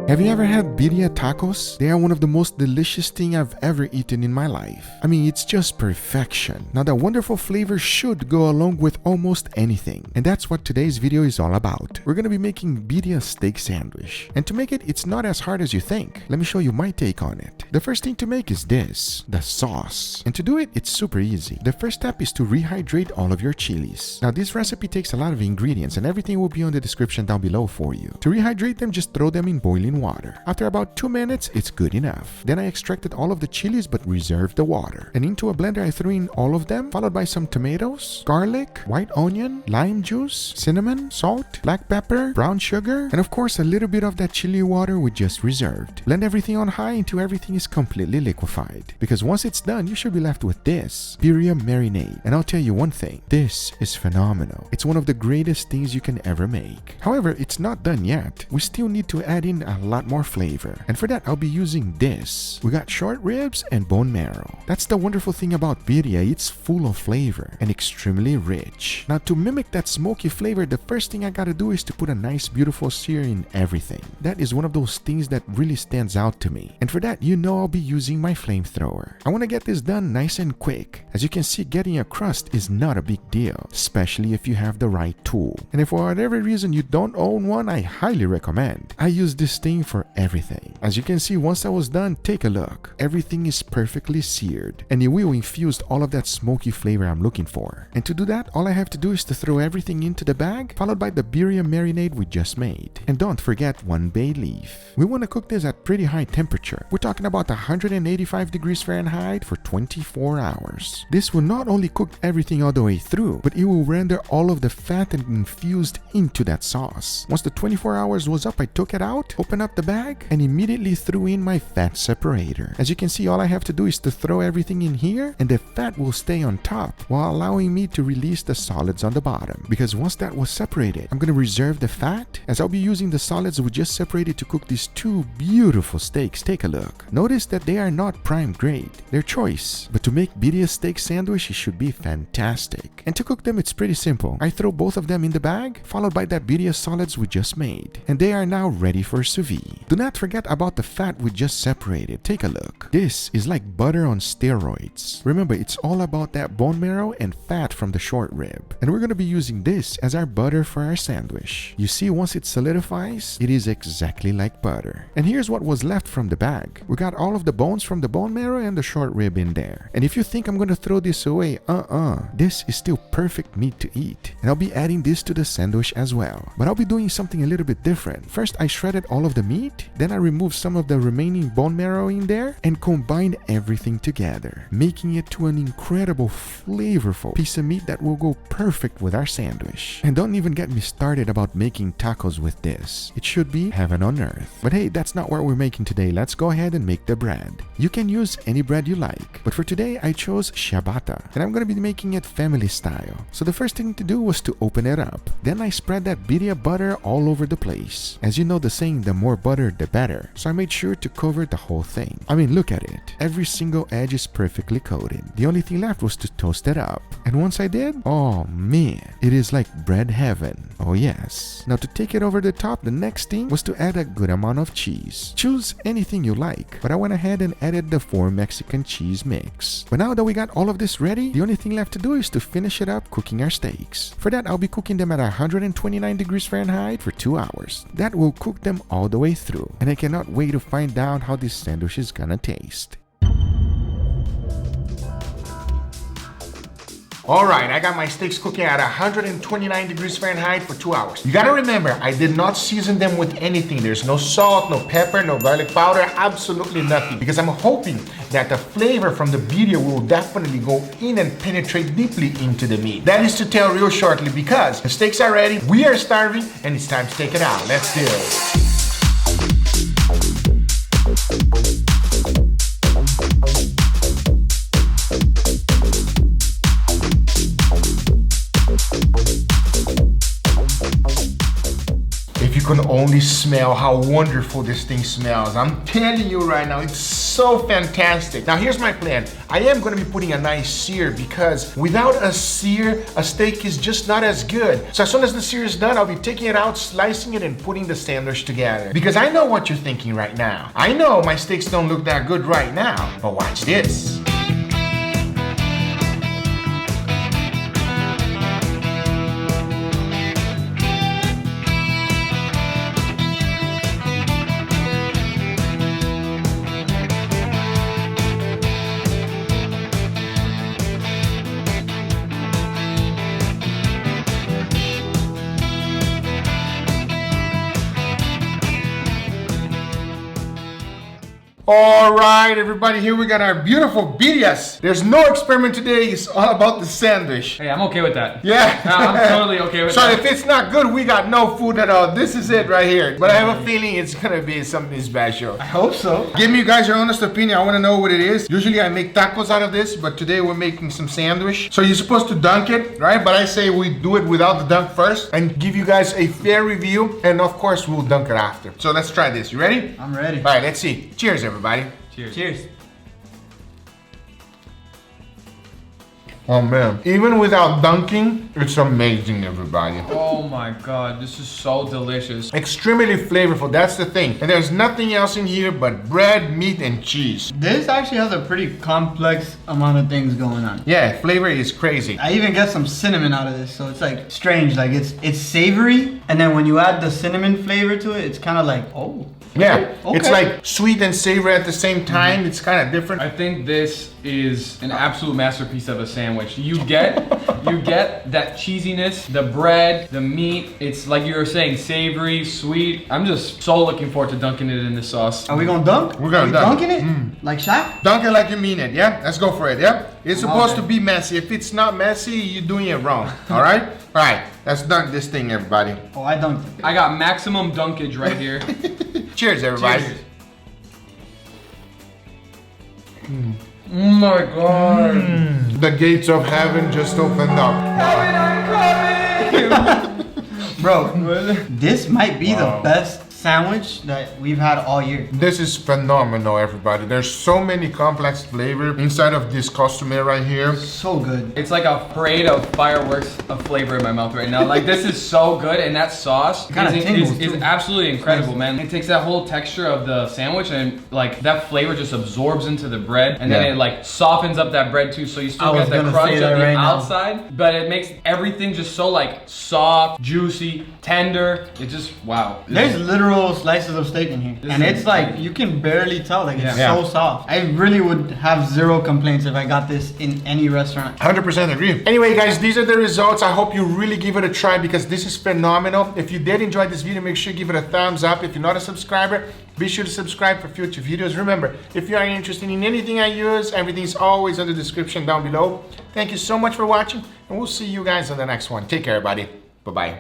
Have you ever had Birria Tacos? They are one of the most delicious things I've ever eaten in my life. I mean, it's just perfection. Now that wonderful flavor should go along with almost anything. And that's what today's video is all about. We're gonna be making birria steak sandwich. And to make it, it's not as hard as you think. Let me show you my take on it. The first thing to make is this, the sauce. And to do it, it's super easy. The first step is to rehydrate all of your chilies. Now this recipe takes a lot of ingredients and everything will be on the description down below for you. To rehydrate them, just throw them in boiling water. After about 2 minutes, it's good enough. Then I extracted all of the chilies but reserved the water. And into a blender, I threw in all of them, followed by some tomatoes, garlic, white onion, lime juice, cinnamon, salt, black pepper, brown sugar, and of course a little bit of that chili water we just reserved. Blend everything on high until everything is completely liquefied. Because once it's done, you should be left with this, Birria Marinade. And I'll tell you one thing, this is phenomenal. It's one of the greatest things you can ever make. However, it's not done yet. We still need to add in a lot more flavor. And for that, I'll be using this. We got short ribs and bone marrow. That's the wonderful thing about birria, it's full of flavor and extremely rich. Now to mimic that smoky flavor, the first thing I gotta do is to put a nice beautiful sear in everything. That is one of those things that really stands out to me. And for that, you know I'll be using my flamethrower. I want to get this done nice and quick. As you can see, getting a crust is not a big deal, especially if you have the right tool. And if for whatever reason you don't own one, I highly recommend. I use this thing for everything. As you can see, once I was done, take a look. Everything is perfectly seared and it will infuse all of that smoky flavor I'm looking for. And to do that, all I have to do is to throw everything into the bag, followed by the birria marinade we just made. And don't forget 1 bay leaf. We want to cook this at pretty high temperature. We're talking about 185 degrees Fahrenheit for 24 hours. This will not only cook everything all the way through, but it will render all of the fat and infused into that sauce. Once the 24 hours was up, I took it out, opened up the bag, and immediately threw in my fat separator. As you can see, all I have to do is to throw everything in here and the fat will stay on top while allowing me to release the solids on the bottom. Because once that was separated, I'm going to reserve the fat as I'll be using the solids we just separated to cook these 2 beautiful steaks. Take a look. Notice that they are not prime grade. They're choice. But to make birria steak sandwich, it should be fantastic. And to cook them, it's pretty simple. I throw both of them in the bag, followed by that birria solids we just made. And they are now ready for sous vide. Do not forget about the fat we just separated. Take a look. This is like butter on steroids. Remember, it's all about that bone marrow and fat from the short rib. And we're going to be using this as our butter for our sandwich. You see, once it solidifies, it is exactly like butter. And here's what was left from the bag. We got all of the bones from the bone marrow and the short rib in there. And if you think I'm going to throw this away, this is still perfect meat to eat. And I'll be adding this to the sandwich as well. But I'll be doing something a little bit different. First, I shredded all of the meat. Then I removed some of the remaining bone marrow in there and combined everything together, making it to an incredible flavorful piece of meat that will go perfect with our sandwich. And don't even get me started about making tacos with this. It should be heaven on earth. But hey, that's not what we're making today. Let's go ahead and make the bread. You can use any bread you like, but for today I chose ciabatta and I'm going to be making it family style. So the first thing to do was to open it up. Then I spread that birria butter all over the place. As you know the saying, the more butter the better. So I made sure to cover the whole thing. I mean, look at it. Every single edge is perfectly coated. The only thing left was to toast it up. And once I did, oh man, it is like bread heaven. Oh yes. Now to take it over the top, the next thing was to add a good amount of cheese. Choose anything you like, but I went ahead and added the 4 Mexican cheese mix. But now that we got all of this ready, the only thing left to do is to finish it up cooking our steaks. For that, I'll be cooking them at 129 degrees Fahrenheit for 2 hours. That will cook them all the way through. And I cannot wait to find out how this sandwich is gonna taste. Alright, I got my steaks cooking at 129 degrees Fahrenheit for 2 hours. You gotta remember, I did not season them with anything. There's no salt, no pepper, no garlic powder, absolutely nothing. Because I'm hoping that the flavor from the birria will definitely go in and penetrate deeply into the meat. That is to tell real shortly because the steaks are ready, we are starving, and it's time to take it out. Let's do it. can only smell how wonderful this thing smells. I'm telling you right now, it's so fantastic. Now here's my plan. I am gonna be putting a nice sear because without a sear, a steak is just not as good. So as soon as the sear is done, I'll be taking it out, slicing it, and putting the sandwich together. Because I know what you're thinking right now. I know my steaks don't look that good right now, but watch this. All right, everybody, here we got our beautiful birrias. There's no experiment today. It's all about the sandwich. Hey, I'm okay with that. Yeah. No, I'm totally okay with that. So if it's not good, we got no food at all. This is it right here. But I have a feeling it's gonna be something special. I hope so. Give me guys your honest opinion. I wanna know what it is. Usually I make tacos out of this, but today we're making some sandwich. So you're supposed to dunk it, right? But I say we do it without the dunk first and give you guys a fair review. And of course, we'll dunk it after. So let's try this. You ready? I'm ready. All right, let's see. Cheers, everybody. Cheers. Cheers. Oh man, even without dunking, it's amazing, everybody. Oh my god, this is so delicious. Extremely flavorful, that's the thing. And there's nothing else in here but bread, meat, and cheese. This actually has a pretty complex amount of things going on. Yeah, flavor is crazy. I even get some cinnamon out of this, so it's like strange. Like it's savory, and then when you add the cinnamon flavor to it, it's kind of like, oh. Yeah, okay. It's like sweet and savory at the same time. It's kind of different. I think this is an absolute masterpiece of a sandwich. You get that cheesiness, the bread, the meat. It's like you were saying, savory, sweet. I'm just so looking forward to dunking it in the sauce. Are we gonna dunk? We're gonna dunk. dunk. Dunking it? Like Shaq? Dunk it like you mean it, yeah? Let's go for it, yeah? It's supposed to be messy. If it's not messy, you're doing it wrong, all right? All right, let's dunk this thing, everybody. Oh, I dunked it. I got maximum dunkage right here. Cheers, everybody. Cheers. Oh my god. The gates of heaven just opened up. Heaven, I'm coming! Bro, this might be the best sandwich that we've had all year. This is phenomenal, everybody. There's so many complex flavor inside of this costume right here. So good. It's like a parade of fireworks of flavor in my mouth right now. Like, this is so good, and that sauce is absolutely incredible, man. It takes that whole texture of the sandwich and like that flavor just absorbs into the bread, and then it like softens up that bread too, so you still get that crunch of the outside, but it makes everything just so like soft, juicy, tender. It just, wow. There's literal slices of steak in here, and it's like you can barely tell. Like it's so soft. I really would have zero complaints if I got this in any restaurant. 100% agree. Anyway, guys, these are the results. I hope you really give it a try because this is phenomenal. If you did enjoy this video, make sure you give it a thumbs up. If you're not a subscriber, be sure to subscribe for future videos. Remember, if you are interested in anything I use, everything is always in the description down below. Thank you so much for watching, and we'll see you guys on the next one. Take care, everybody. Bye-bye.